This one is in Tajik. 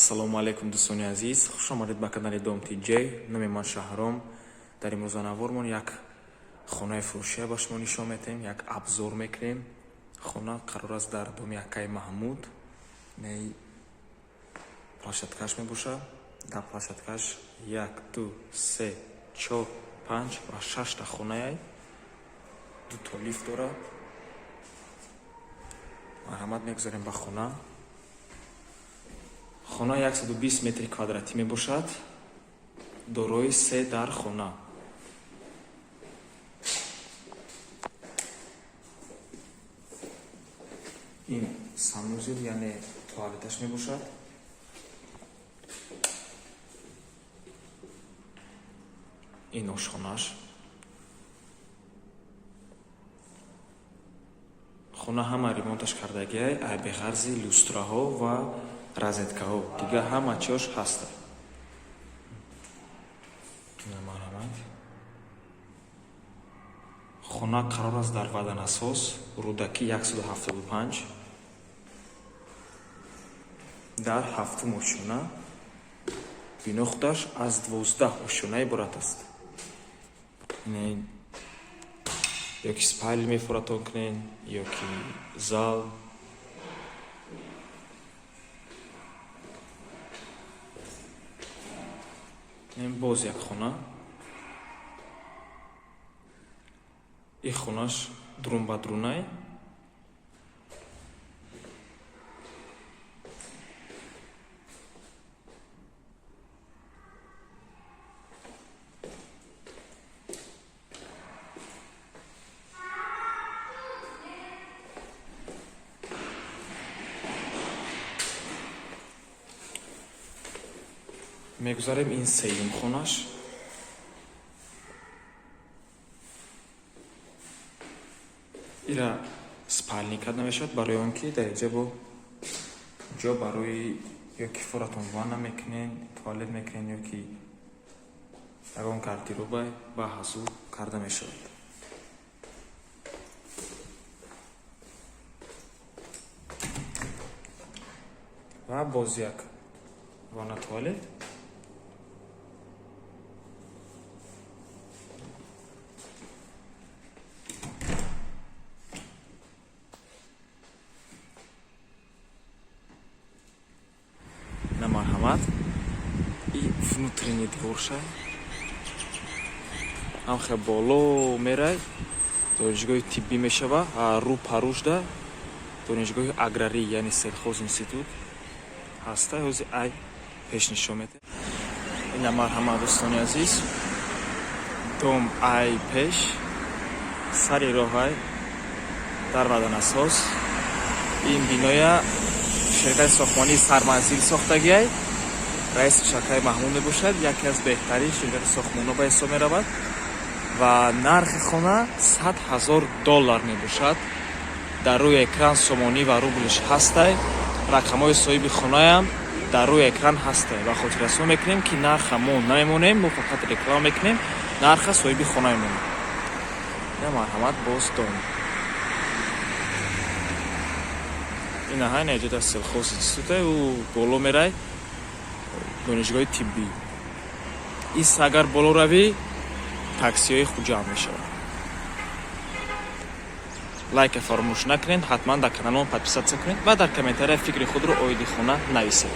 Ассалому алейкум дӯстони азиз, хуш омадед ба канали Дом TJ. Номи ман Шаҳром. Дар имрӯза навормон як хонаи фурӯшия ба шумо нишон медиҳем, як абзор мекунем. Хона қарор аст дар доми Акаи Маҳмуд. Плашадкаш мебошад. Дар плашадкаш 1, 2, 3, 4, 5 ва 6 та хонаи 2 то лифт дорад. Марҳамат мегузорем ба хона. Хона 120 метри квадратӣ мебошад. Дорои 3 дар хона. ин санузел, яъне туалеташ мебошад. ин ошхонаш. хона ҳама ремонташ кардагиай, айби ғарзи люстраҳо ва розеткаҳо. Дига ҳама чиёш ҳаста. хона қарор аст дар ваданасос, рудаки 175 дар 7 ошона. бино худаш аз 12 ошона иборат аст. ёки спайли мефуратон кунен, ёки зал. боз як хона. ин хонаш друн ба друнай. мегузарем ин сеюм хонаш. ира спальника намешад, барои он ки дар инҷа бо ҷо барои ёки фуратон ванна мекунен, туалет мекунен, ёки ягон гардероба ба ҳазу карда мешавад. ва боз як ванна туалет. Марҳамат. И внутренний дворша. ҳам хеле боло мерай. Донишгоҳи тиббӣ мешава. Рӯ парушда донишгоҳи аграрӣ, яъне селхоз институт ҳаста. ҳозир ай пеш нишон медиҳад. ина марҳамат дӯстони азиз. дом ай пеш. сари роҳай дар ваданасос. ин биноя ширкати сохтмонии Сарманзил сохтагиай. раиси Акаи Маҳмуд мебошад. яке аз беҳтарин ширкати сохтмонҳо ба ҳисоб меравад. ва нархи хона $100,000 мебошад. дар рӯи экран сомонӣ ва рублиш ҳастай. рақамҳои соҳиби хонаам дар рӯи экран ҳастай. ва хотиррасон мекунем ки нарха мо намемонем, мо фақат реклама мекунем, нарха соҳиби хона мемонем. ина марҳамат боз дом. ина ҳайн эҷода селхоз института ӯ боло мерай донишгоҳи тиббӣ. ис агар боло равӣ, таксиҳои худ ҷамъ мешавад. лайка фаромӯш накунед, ҳатман дар каналон подписатсия кунед ва дар комментария фикри худро оиди хона нависед.